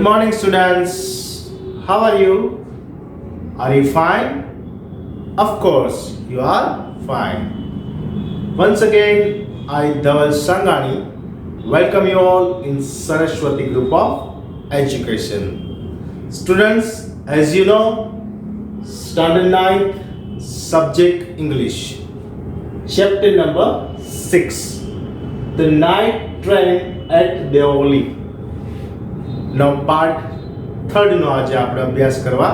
morning, students. How are you? Are you fine? Of course, you are fine. Once again, I, Dhaval Sangani, welcome you all in Saraswati Group of Education. Students, as you know, Standard 9, Subject English, Chapter number 6, The Night Train at Deoli. નો part 3 નો આજે આપણે અભ્યાસ કરવા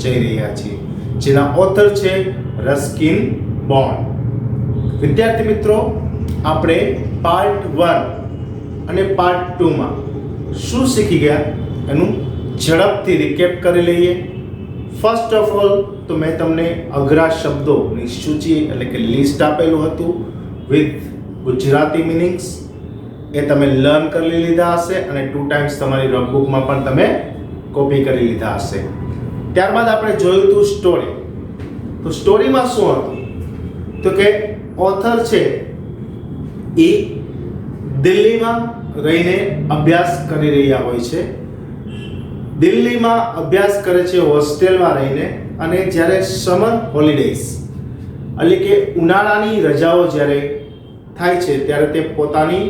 જઈ રહ્યા છીએ, જેના ઓથર છે રસ્કિન બોન્ડ. વિદ્યાર્થી મિત્રો, આપણે પાર્ટ 1 અને પાર્ટ 2 માં શું શીખી ગયા એનું ઝડપથી રિકેપ કરી લઈએ. ફર્સ્ટ ઓફ ઓલ તો મેં તમને અઘરા શબ્દોની સૂચિ એટલે કે લિસ્ટ આપેલું હતું વિથ ગુજરાતી મીનિંગ્સ. એ તમે લર્ન કરી લીધા હશે અને 2 ટાઈમ્સ તમારી નોટબુકમાં પણ તમે કોપી કરી લીધા હશે. ત્યારબાદ આપણે જોયું હતું સ્ટોરી. તો સ્ટોરીમાં શું હતું તો કે ઓથર છે એ દિલ્હીમાં રહીને અભ્યાસ કરી રહ્યા હોય છે. દિલ્હીમાં અભ્યાસ કરે છે હોસ્ટેલમાં રહીને, અને જ્યારે સમર હોલિડેઝ એટલે કે ઉનાળાની રજાઓ જ્યારે થાય છે ત્યારે તે પોતાની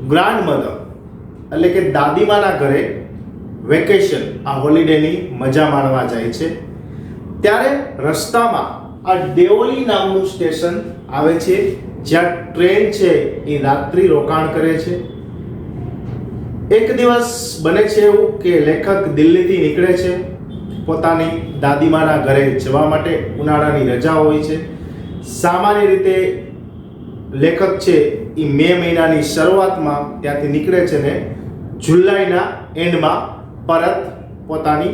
ગ્રાન્ડ મધર એટલે કે દાદીમાના ઘરે વેકેશન આ હોલિડેની મજા માણવા જાય છે. ત્યારે રસ્તામાં આ દેઓલી નામનું સ્ટેશન આવે છે, જ્યાં ટ્રેન છે એ રાત્રિ રોકાણ કરે છે. એક દિવસ બને છે એવું કે લેખક દિલ્હીથી નીકળે છે પોતાની દાદીમાના ઘરે જવા માટે. ઉનાળાની રજા હોય છે. સામાન્ય રીતે લેખક છે એ મે મહિનાની શરૂઆતમાં ત્યાંથી નીકળે છે ને જુલાઈના એન્ડમાં પરત પોતાની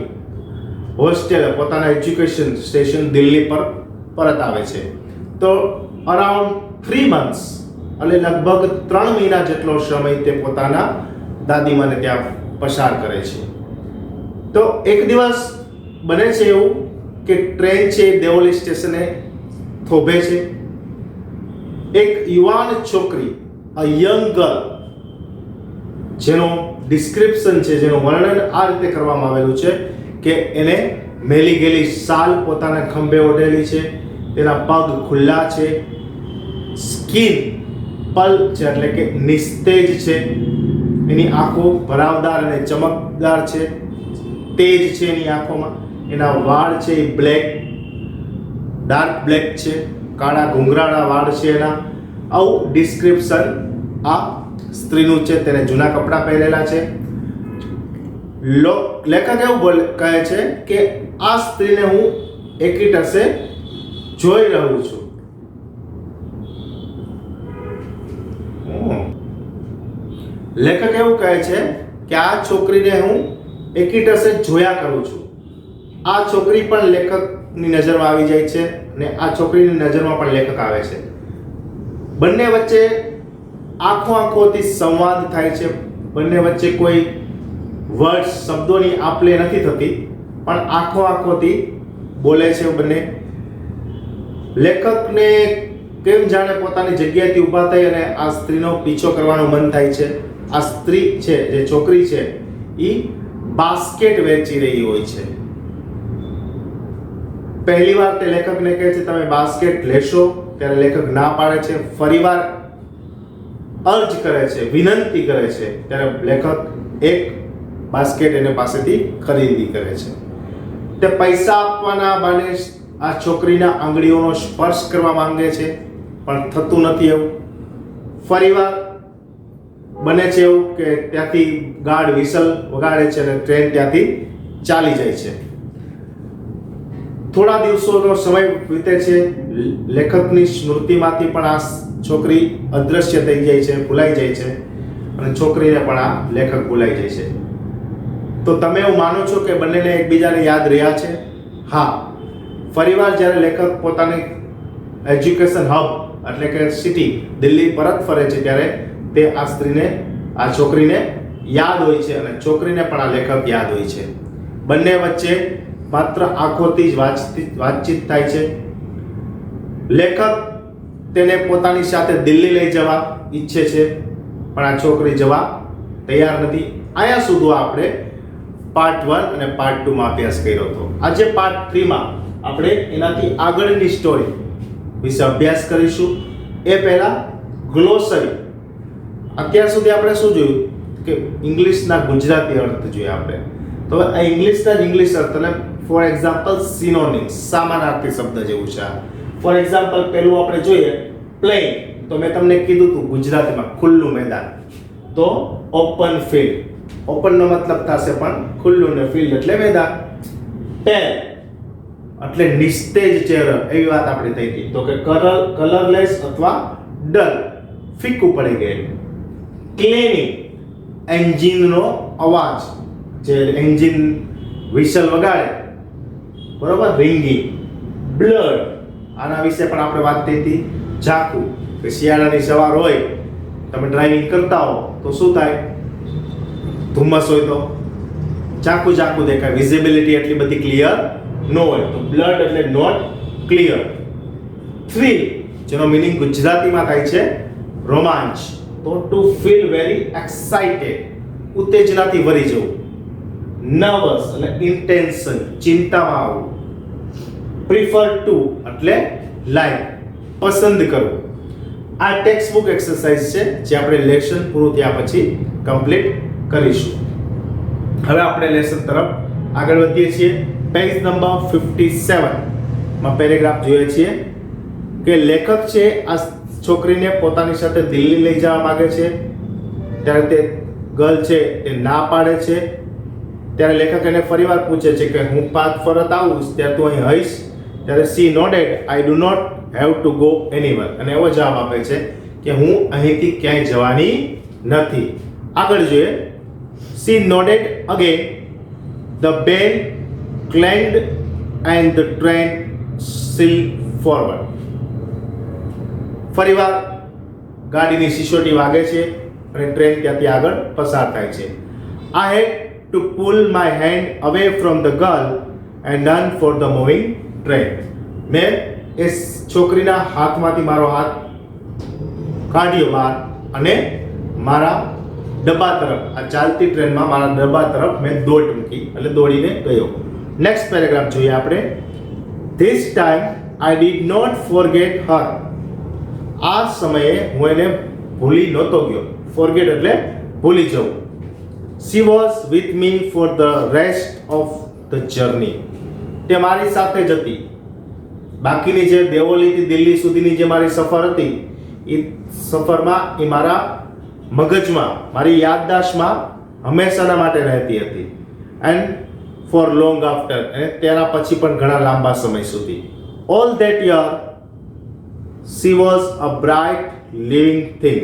હોસ્ટેલ પોતાના એજ્યુકેશન સ્ટેશન દિલ્હી પર પરત આવે છે. તો અરાઉન્ડ 3 months એટલે લગભગ 3 મહિના જેટલો સમય તે પોતાના દાદીમાને ત્યાં પસાર કરે છે. તો એક દિવસ બને છે એવું કે ટ્રેન છે દેઓલી સ્ટેશને થોભે છે. એક યુવાન છોકરી, અ યંગ ગર્લ, જેનું ડિસ્ક્રિપ્શન છે, જેનું વર્ણન આ રીતે કરવામાં આવેલું છે કે એને મેલી ગયેલી શાલ પોતાના ખંભે ઓઢેલી છે, તેના પગ ખુલ્લા છે, સ્કિન પલ છે એટલે કે નિસ્તેજ છે, એની આંખો ભરાવદાર અને ચમકદાર છે, તેજ છે એની આંખોમાં, એના વાળ છે એ બ્લેક ડાર્ક બ્લેક છે, કાળા ઘૂંઘરાળા વાળ છે એના. આવું ડિસ્ક્રિપ્શન આ સ્ત્રીનું છે. તેને જૂના કપડાં પહેરેલા છે. લેખક એવું કહે છે કે આ સ્ત્રીને હું એકીટસે જોઈ રહ્યો છું. લેખક એવું કહે છે કે આ છોકરીને હું એકીટસે જોયા કરું છું. આ છોકરી પણ લેખકની નજરમાં આવી જાય છે અને આ છોકરીની નજરમાં પણ લેખક આવે છે. બંને વચ્ચે આંખોથી સંવાદ થાય છે. બંને વચ્ચે કોઈ વર્ડ્સ શબ્દોની આપલે નથી થતી, પણ આંખોથી બોલે છે બંને. લેખકને કેમ જાણે પોતાની જગ્યાએથી ઊભા થઈ અને આ સ્ત્રીનો પીછો કરવાનું મન થાય છે. આ સ્ત્રી છે, જે છોકરી છે, એ બાસ્કેટ વેચી રહી હોય છે. પહેલી વાર તે લેખકને કહે છે તમે બાસ્કેટ લેશો, ત્યારે લેખક ના પાડે છે. ફરીવાર અર્જ કરે છે, વિનંતી કરે છે, ત્યારે લેખક એક બાસ્કેટ એને પાસેથી ખરીદી કરે છે. તે પૈસા આપવાના બહાને આ છોકરીના આંગળીઓનો સ્પર્શ કરવા માંગે છે, પણ થતું નથી એવું. ફરીવાર બને છે એવું કે ત્યાંથી ગાર્ડ વિસલ વગાડે છે અને ટ્રેન ત્યાંથી ચાલી જાય છે. થોડા દિવસોનો સમય વીતે છે. લેખકની સ્મૃતિમાંથી પણ આ છોકરી અદૃશ્ય થઈ જાય છે, ભૂલાઈ જાય છે, અને છોકરીને પણ આ લેખક ભૂલાઈ જાય છે. તો તમે એવું માનો છો કે બંનેને એકબીજાને યાદ રહ્યા છે? હા. ફરીવાર જ્યારે લેખક પોતાની એજ્યુકેશન હબ એટલે કે સિટી દિલ્હી પરત ફરે છે, ત્યારે તે આ સ્ત્રીને, આ છોકરીને યાદ હોય છે, અને છોકરીને પણ આ લેખક યાદ હોય છે. બંને વચ્ચે માત્ર આંખોથી જ વાતચીત થાય છે. લેખક તેને પોતાની સાથે દિલ્હી લઈ જવા ઈચ્છે છે, પણ આ છોકરી જવા તૈયાર નથી. અહીંયા સુધી આપણે પાર્ટ 1 અને પાર્ટ 2 માં અભ્યાસ કર્યો હતો. આજે પાર્ટ 3 માં આપણે એનાથી આગળની સ્ટોરી વિશે અભ્યાસ કરીશું. એ પહેલા ગ્લોસરી. અત્યાર સુધી આપણે શું જોયું કે ઇંગ્લિશના ગુજરાતી અર્થ જોયા આપણે. તો આ ઇંગ્લિશના ઇંગ્લિશ અર્થ એટલે ફોર એક્ઝામ્પલ સિનોનિમ્સ, સમાનાર્થી શબ્દ જેવું છે. ફોર એક્ઝામ્પલ પહેલું આપણે જોઈએ પ્લેન. તો મેં તમને કીધું હતું ગુજરાતીમાં ખુલ્લું મેદાન, તો ઓપન ફિલ્ડ. ઓપન નો મતલબ થશે પણ ખુલ્લું ને ફિલ્ડ એટલે મેદાન. પેલ એટલે નિસ્તેજ ચહેરો, એવી વાત આપણી થઈ હતી. તો કે કલરલેસ અથવા ડલ, ફીકું પડી ગયેલું. ક્લેનિંગ એન્જિનનો અવાજ, જે એન્જિન વિસલ વગાડે, બરોબર, રિંગિંગ. બ્લડ, આના વિશે પણ આપણે વાત થઈ હતી. ઝાકું, કે શિયાળાની સવાર હોય, તમે ડ્રાઇવિંગ કરતા હો તો શું થાય, ધુમ્મસ હોય તો ઝાકું ઝાકું દેખાય, વિઝિબિલિટી એટલી બધી ક્લિયર ન હોય, તો બ્લડ એટલે નોટ ક્લિયર. થ્રીલ, જેનો મીનિંગ ગુજરાતીમાં થાય છે રોમાંચ, તો ટુ ફીલ વેરી એક્સાઇટેડ, ઉત્તેજનાથી ભરી જવું. નર્વસ એટલે ઇન્ટેન્શન, ચિંતામાં આવવું. પ્રિફર ટુ એટલે લાઈક, પસંદ કરવું. આ ટેક્સ્ટ બુક એક્સરસાઇઝ છે જે આપણે લેસન પૂરું થયા પછી કમ્પ્લીટ કરીશું. હવે આપણે લેસન તરફ આગળ વધીએ છીએ. પેજ નંબર 57 માં પેરેગ્રાફ જોઈએ છીએ કે લેખક છે આ છોકરીને પોતાની સાથે દિલ્હી લઈ જવા માંગે છે. ત્યારે તે ગર્લ છે એ ના પાડે છે. ત્યારે લેખક એને ફરીવાર પૂછે છે કે હું પાછ પરત આવું ત્યારે તું અહીં હઈશ. ત્યારે she nodded, I do not have to go anywhere. અને એવો જવાબ આપે છે કે હું અહીંથી ક્યાંય જવાની નથી. આગળ જોઈએ. She nodded again, the bell clanged and the train sailed forward. ફરીવાર ગાડીની સિસોટી વાગે છે અને ટ્રેન ત્યાંથી આગળ પસાર થાય છે. I had to pull my hand away from the girl and run for the moving train. મેં એ છોકરીના હાથમાંથી મારો હાથ કાઢ્યો બહાર અને મારા ડબ્બા તરફ, આ ચાલતી ટ્રેનમાં મારા ડબ્બા તરફ મેં દોડ મૂકી, એટલે દોડીને ગયો. નેક્સ્ટ પેરેગ્રાફ જોઈએ આપણે. This time I did not forget her. આ સમયે હું એને ભૂલી નહોતો ગયો. ફોરગેટ એટલે ભૂલી જવું. She was with me for the rest of the journey. તે મારી સાથે જ હતી. બાકીની જે દેવોલીથી દિલ્હી સુધીની જે મારી સફર હતી, એ સફરમાં એ મારા મગજમાં, મારી યાદદાસ્તમાં હંમેશાના માટે રહેતી હતી. એન્ડ ફોર લોંગ આફ્ટર, અને તેના પછી પણ ઘણા લાંબા સમય સુધી. All that year she was a bright living thing,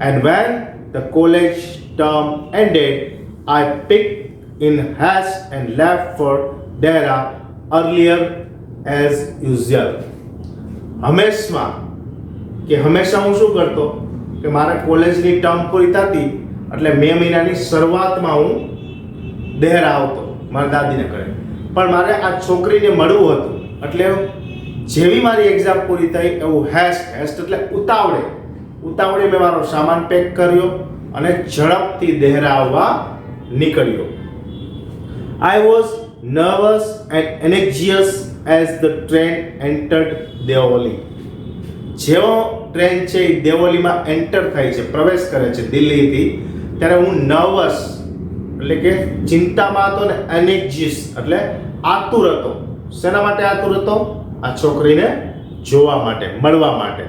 and when the college term ended I picked in haste and left for Dehra earlier as usual. હંમેશા હું શું કરતો કે મારા કોલેજની ટર્મ પૂરી થતી એટલે મે મહિનાની શરૂઆતમાં હું દેહરા આવતો મારા દાદીને ઘરે. પણ મારે આ છોકરીને મળવું હતું, એટલે જેવી મારી એક્ઝામ પૂરી થઈ એવું હેસ્ટ એટલે ઉતાવળે મેં મારો સામાન પેક કર્યો અને ઝડપથી દેહરા આવવા નીકળ્યો. I was nervous and anxious as the train entered Deoli. જેવો ટ્રેન છે એ દેવોલીમાં એન્ટર થાય છે, પ્રવેશ કરે છે દિલ્હીથી, ત્યારે હું નર્વસ એટલે કે ચિંતામાં હતો ને એનેક્ઝિયસ એટલે આતુર હતો. શેના માટે આતુર હતો? આ છોકરીને જોવા માટે, મળવા માટે.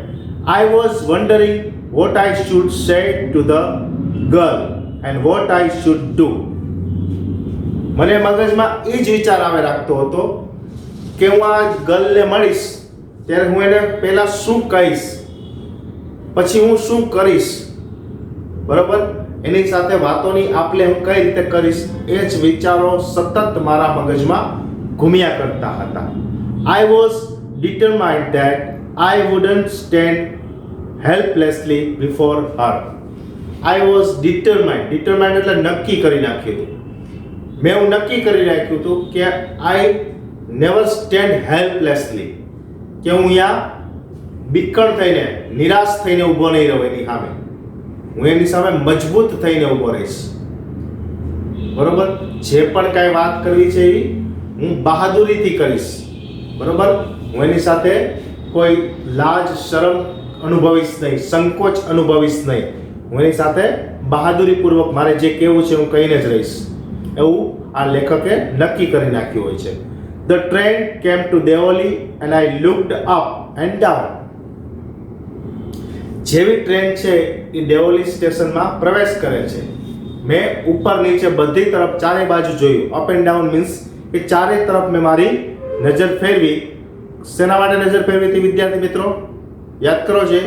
I was wondering what I should સે to the girl and what I should do. મને મગજમાં એ જ વિચાર આવે રાખતો હતો કે હું આ ગર્લને મળીશ ત્યારે હું એને પહેલા શું કહીશ, પછી હું શું કરીશ, બરોબર, એની સાથે વાતોની આપલે હું કઈ રીતે કરીશ, એ જ વિચારો સતત મારા મગજમાં ઘૂમ્યા કરતા હતા. I was determined that I wouldn't stand helplessly before her. I was determined એટલે નક્કી કરી નાખ્યું હતું. મેં હું નક્કી કરી નાખ્યું હતું કે I never stand helplessly, કે હું અહીંયા બીકણ થઈને, નિરાશ થઈને ઊભો નહીં રહું એની સામે. હું એની સામે મજબૂત થઈને ઊભો રહીશ. બરોબર, જે પણ કાંઈ વાત કરવી છે એવી હું બહાદુરીથી કરીશ, બરોબર. હું એની સાથે કોઈ લાજ શરમ અનુભવીશ નહીં, સંકોચ અનુભવીશ નહીં. હું એની સાથે બહાદુરીપૂર્વક મારે જે કહેવું છે હું કહીને જ રહીશ, એવું આ લેખકે નક્કી કરી નાખ્યું હોય છે. The train came to Deoli and I looked up and down. જેવી ટ્રેન છે એ દેવોલી સ્ટેશનમાં પ્રવેશ કરે છે, મેં ઉપર નીચે બધી તરફ ચારે બાજુ જોયું. અપ એન્ડ ડાઉન મીન્સ કે ચારે તરફ મેં મારી નજર ફેરવી. શેના માટે નજર ફેરવી હતી વિદ્યાર્થી મિત્રો? યાદ કરો છે.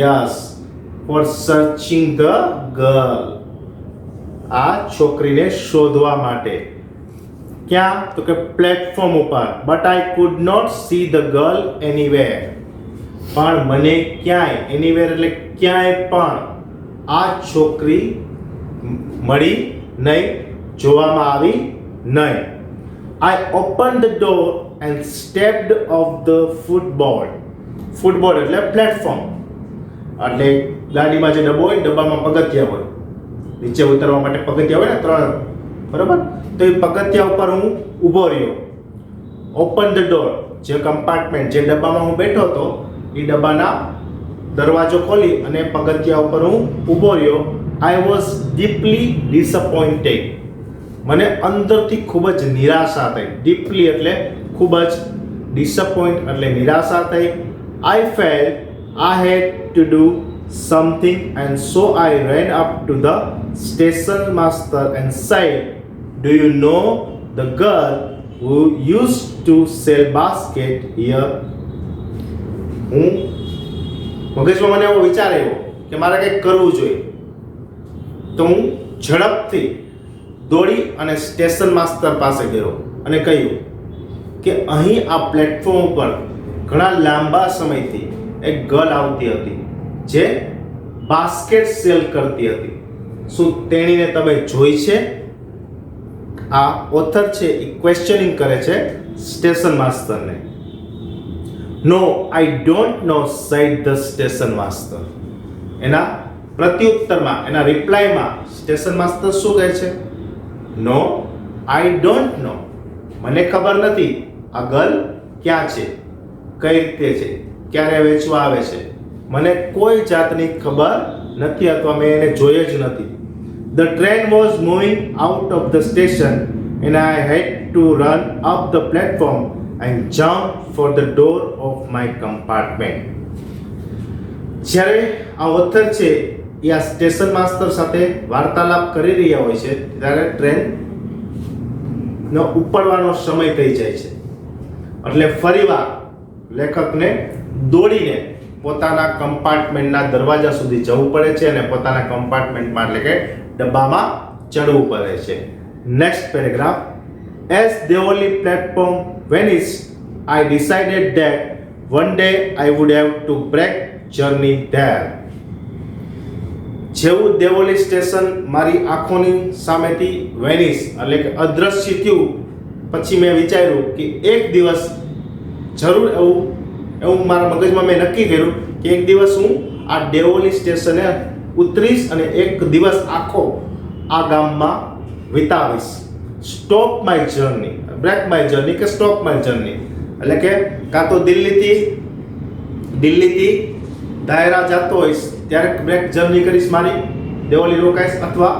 Yes, for searching the girl. આ છોકરીને શોધવા માટે. ક્યાં? તો કે પ્લેટફોર્મ ઉપર. But I could not see the girl anywhere. પણ મને ક્યાંય, એનીવેર એટલે ક્યાંય પણ આ છોકરી મળી નહીં, જોવામાં આવી નહીં. I open the door and stepped of the footboard. Footboard એટલે પ્લેટફોર્મ, એટલે ગાડીમાં જે ડબ્બો હોય, ડબ્બામાં પગથિયા હોય, નીચે ઉતરવા માટે પગથિયા હોય ને 3, બરાબર. તો એ પગથિયા ઉપર હું ઊભો રહ્યો. ઓપન ધ ડોર, જે કમ્પાર્ટમેન્ટ, જે ડબ્બામાં હું બેઠો હતો એ ડબ્બાના દરવાજો ખોલી અને પગથિયા ઉપર હું ઊભો રહ્યો. I was deeply disappointed. મને અંદરથી ખૂબ જ નિરાશા થઈ. ડીપલી એટલે ખૂબ જ, ડિસઅપોઇન્ટ એટલે નિરાશા થઈ. I felt I had to do something and so I ran up to the station master and said, do you know the girl who used to sell basket here? હું મગજમાં મને એવો વિચાર આવ્યો કે મારે કંઈક કરવું જોઈએ. તો હું ઝડપથી દોડી અને સ્ટેશન માસ્ટર પાસે ગયો અને કહ્યું કે અહીં આ પ્લેટફોર્મ ઉપર ઘણા લાંબા સમયથી એક ગર્લ આવતી હતી જે બાસ્કેટ સેલ કરતી હતી. શું તેણીને તમે જોઈ છે? આ ઓથર છે એ ક્વેશ્ચનિંગ કરે છે સ્ટેશન માસ્ટરને. No I don't know, said the station master. એના પ્રત્યુત્તરમાં, એના રિપ્લાયમાં સ્ટેશન માસ્ટર શું કહે છે? નો આઈ ડોન્ટ નો, મને ખબર નથી આ ગર્લ ક્યાં છે, કઈ રીતે છે, ક્યારે વેચવા આવે છે, મને કોઈ જાતની ખબર નથી અથવા મેં એને જોઈ જ નથી. The train was moving out of the station and I had to run up the platform and jump for the door of my compartment. જ્યારે આ ઓથર છે એ આ સ્ટેશન માસ્ટર સાથે વાર્તાલાપ કરી રહ્યા હોય છે ત્યારે ટ્રેન નો ઉપડવાનો સમય થઈ જાય છે. એટલે ફરીવાર લેખકને દોડીને પોતાના કમ્પાર્ટમેન્ટના દરવાજા સુધી જવું પડે છે અને પોતાના કમ્પાર્ટમેન્ટમાં એટલે કે ડબ્બામાં ચડવું પડે છે. Next paragraph. As the only platform vanished, I decided that one day I would have to break journey there. જેવું દેવોલી સ્ટેશન મારી આંખોની સામેથી વેનિશ એટલે કે અદ્રશ્ય થયું પછી મેં વિચાર્યું કે એક દિવસ જરૂર એવું મારા મગજમાં મેં નક્કી કર્યું કે એક દિવસ હું આ દેવોલી સ્ટેશને ઉતરીશ અને એક દિવસ આખો આ ગામમાં વિતાવીશ. Stop my journey, break my journey કે સ્ટોપ માય જર્ની એટલે કે કાં તો દિલ્હીથી દાયરા જતો હોઈશ ત્યારે બ્રેક જર્ની કરીશ મારી, દેવોલી રોકાઈશ, અથવા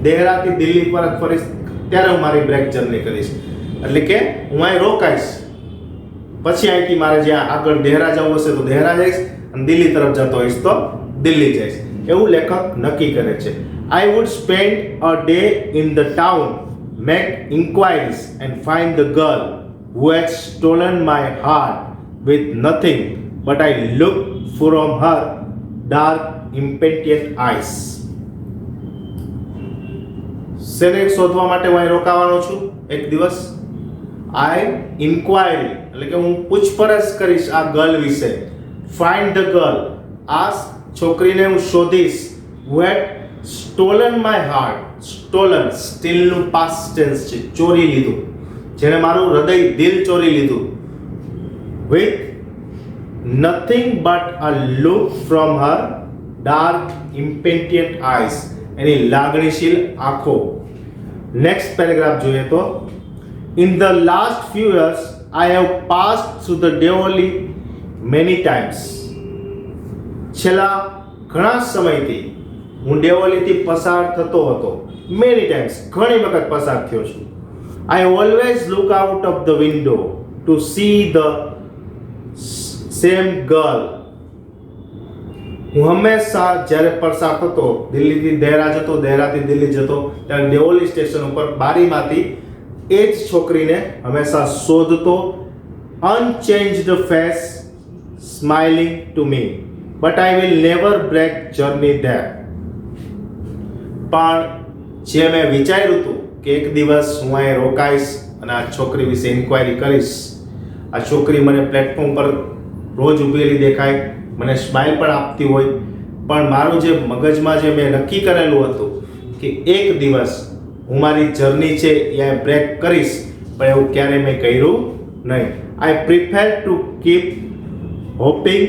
દેહરાથી દિલ્હી પરત ફરીશ ત્યારે હું મારી બ્રેક જર્ની કરીશ. એટલે કે હું અહીં રોકાઈશ, પછી અહીંથી મારે જ્યાં આગળ દેહરા જવું હશે તો દેહરા જઈશ અને દિલ્હી તરફ જતો હોઈશ તો દિલ્હી જઈશ, એવું લેખક નક્કી કરે છે. I would spend a day in the town, make inquiries and find the girl who had stolen my heart with nothing but I looked from her dark impatient eyes. શેને શોધવા માટે હું અહીં રોકાવાનો છું એક દિવસ? આઈ ઇન્ક્વાયરી એટલે કે હું પૂછપરછ કરીશ આ ગર્લ વિશે. ફાઇન્ડ ધ ગર્લ, આ છોકરીને હું શોધીશ. who had stolen my heart. stolen, સ્ટીલનું પાસ્ટ ટેન્સ છે, ચોરી લીધું, જેણે મારું હૃદય, દિલ ચોરી લીધું. with nothing but a look from her dark impatient eyes, એની લાગણીશીલ આંખો. નેક્સ્ટ પેરેગ્રાફ જોઈએ તો, in the last few years I have passed through the Deoli many times. છેલ્લા ઘણા સમયથી હું દેવોલીથી પસાર થતો હતો. મેની ટાઈમ્સ, ઘણી વખત પસાર થયો છું. I always look out of the window to see the same girl. હું હંમેશા જ્યારે પસાર થતો, દિલ્હીથી દેહરા જતો, દેહરાથી દિલ્હી જતો, ત્યારે દેવોલી સ્ટેશન ઉપર બારીમાંથી એ જ છોકરીને હંમેશા શોધતો. Unchanged face smiling to me, but I will never break journey there. પણ જે મેં વિચાર્યું હતું કે એક દિવસ હું અહીં રોકાઈશ અને આ છોકરી વિશે ઇન્ક્વાયરી કરીશ, આ છોકરી મને પ્લેટફોર્મ પર રોજ ઊભેલી દેખાય, મને સ્માઇલ પણ આપતી હોય, પણ મારું જે મગજમાં જે મેં નક્કી કરેલું હતું કે એક દિવસ હું મારી જર્ની છે એ બ્રેક કરીશ, પણ એવું ક્યારેય મેં કર્યું નહીં. I prefer to keep hoping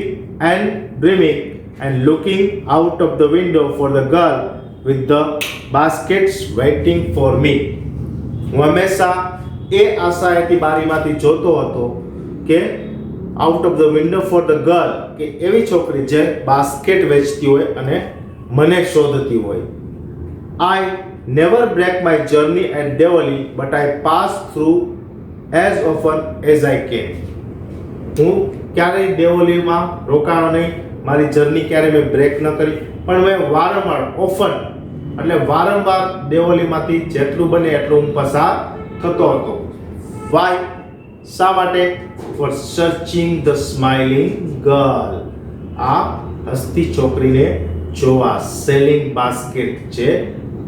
and dreaming and looking out of the window for the girl with the baskets waiting for me. હું હંમેશા એ આશાએથી બારીમાંથી જોતો હતો કે out of the window for the girl, કે એવી છોકરી જે બાસ્કેટ વેચતી હોય અને મને શોધતી હોય. I never break my journey at Deoli, but I pass through as often as I can. હું ક્યારેય દેવોલીમાં રોકાણો નહીં, મારી જર્ની ક્યારેય મેં બ્રેક ન કરી, પણ મેં વારંવાર, ઓફન એટલે વારંવાર દેવોલીમાંથી જેટલું બને એટલું હું પસાર થતો હતો. વાય? શા માટે? For searching the smiling girl. આ હસતી છોકરીને જોવા. સેલિંગ બાસ્કેટ, જે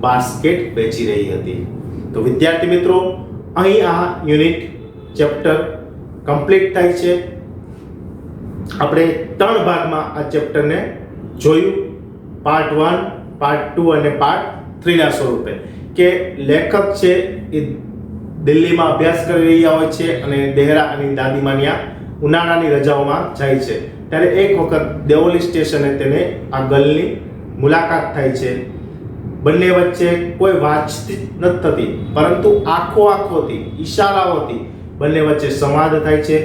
બાસ્કેટ વેચી રહી હતી. તો વિદ્યાર્થી મિત્રો, અહીં આ યુનિટ ચેપ્ટર કમ્પ્લીટ થાય છે. આપણે 3 ભાગમાં આ ચેપ્ટરને જોયું. પાર્ટ 1, પાર્ટ 2 અને પાર્ટ 3 ના સ્વરૂપે. કે લેખક છે એ દિલ્હીમાં અભ્યાસ કરી રહ્યા હોય છે અને દેહરા અને દાદીમાની ઉનાળાની રજાઓમાં જાય છે. ત્યારે એક વખત દેવોલી સ્ટેશને તેને આ ગર્લની મુલાકાત થાય છે. બંને વચ્ચે કોઈ વાતચીત નથી થતી, પરંતુ આંખોથી, ઈશારાઓથી બંને વચ્ચે સંવાદ થાય છે.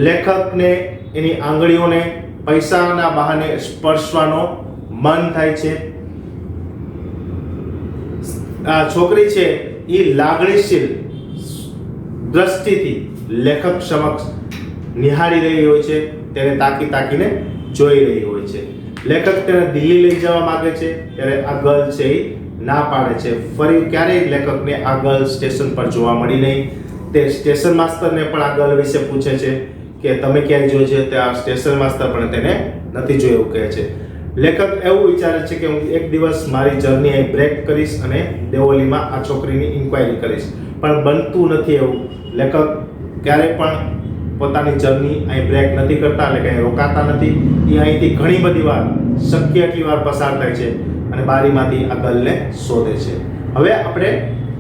લેખકને એની આંગળીઓને પૈસાના બહાને સ્પર્શવાનો મન થાય છે. આ છોકરી છે એ લાગણીશીલ દ્રષ્ટિથી લેખક સમક્ષ નિહાળી રહી હોય છે, તેને તાકીને જોઈ રહી હોય છે. લેખક તેને દિલ્હી લઈ જવા માંગે છે, ત્યારે આ ગર્લ છે એ ના પાડે છે. ફરી ક્યારેય લેખકને આ ગર્લ સ્ટેશન પર જોવા મળી નહીં. તે સ્ટેશન માસ્તરને પણ આ ગર્લ વિશે પૂછે છે કે તમે ક્યાંય જોઈ છે? તે આ સ્ટેશન માસ્તર પણ તેને નથી જોયું એવું કહે છે. લેખક એવું વિચારે છે કે હું એક દિવસ મારી જર્ની અહીં બ્રેક કરીશ અને દેવોલીમાં આ છોકરીની ઇન્ક્વાયરી કરીશ, પણ બનતું નથી એવું. લેખક ક્યારેય પણ પોતાની જર્ની અહીં બ્રેક નથી કરતા, એટલે કે અહીં રોકાતા નથી. એ અહીંથી ઘણી બધી વાર, શક્ય એટલી વાર પસાર થાય છે અને બારીમાંથી આ ગર્લને શોધે છે. હવે આપણે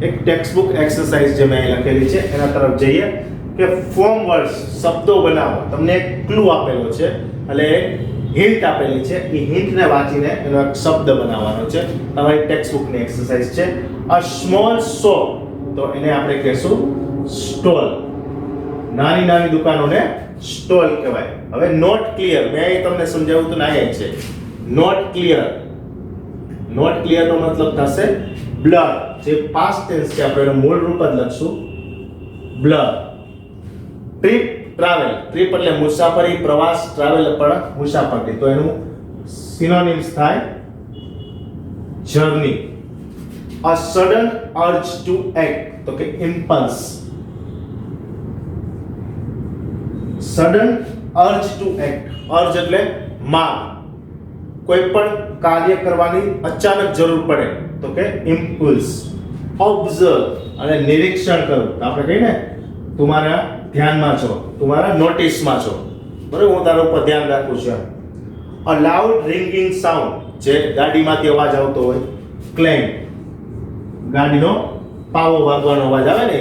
એક ટેક્સ્ટબુક એક્સરસાઇઝ જે મેં અહીં લખેલી છે એના તરફ જઈએ કે ફોર્મ વર્ડ્સ, શબ્દો બનાવો. તમને એક ક્લુ આપેલો છે, એટલે હિન્ટ આપેલી છે. એ હિન્ટને વાંચીને એનો એક શબ્દ બનાવવાનો છે. તમારી ટેક્સ્ટબુકની એક્સરસાઇઝ છે. અ સ્મોલ શોપ, તો એને આપણે કહેશું સ્ટોલ. નાની દુકાનોને સ્ટોલ કહેવાય. હવે નોટ ક્લિયર, મેં અહીં તમને સમજાવ્યું તો ના છે. નોટ ક્લિયર નો મતલબ થશે બ્લર, જે પાસ્ટ ટેન્સ છે, આપણે એનું મૂળ રૂપ જ લખશું બ્લર. Trip, travel. ટ્રીપ એટલે મુસાફરી, પ્રવાસ. ટ્રાવેલ પણ મુસાફરી, તો એનું સિનોનિમ્સ થાય journey. A sudden urge two act, તો કે impulse. Sudden urge two act, urge એટલે માંગ, કોઈ પણ કાર્ય કરવાની અચાનક જરૂર પડે, તો કે ઇમ્પલ્સ. ઓબ્ઝર્વ અને નિરીક્ષણ કરવું, આપણે કહીએ ને તમારા ધ્યાનમાં છો, તમારા નોટિસમાં છો, બરાબર, હું તારા ઉપર ધ્યાન રાખું છું. અ લાઉડ રિંગિંગ સાઉન્ડ, જે ગાડીમાંથી અવાજ આવતો હોય. ક્લેમ, ગાડીનો પાવો વાગવાનો અવાજ આવે ને.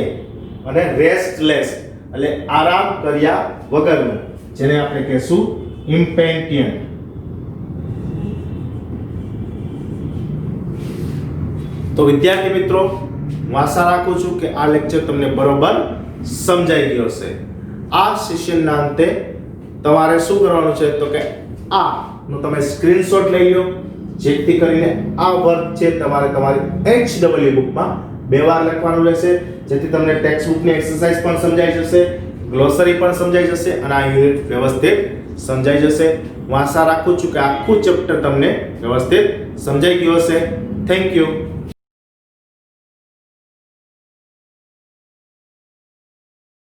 અને રેસ્ટલેસ એટલે આરામ કર્યા વગરનું, જેને આપણે કહેશું ઇમ્પેટિયન્ટ. તો વિદ્યાર્થી મિત્રો, હું આશા રાખું છું કે આ લેક્ચર તમને બરોબર સમજાઈ ગયો હશે. આ સેશનના અંતે તમારે શું કરવાનું છે તો કે આ નો તમે સ્ક્રીનશોટ લઈ લો, જેથી કરીને આ વર્ક છે તમારે તમારી HW બુકમાં 2 વાર લખવાનું રહેશે, જેથી તમને ટેક્સ્ટ બુકની એક્સરસાઇઝ પણ સમજાઈ જશે, ગ્લોસરી પણ સમજાઈ જશે અને આ યુનિટ વ્યવસ્થિત સમજાઈ જશે. હું આશા રાખું છું કે આખું ચેપ્ટર તમને વ્યવસ્થિત સમજાઈ ગયું હશે. Thank you.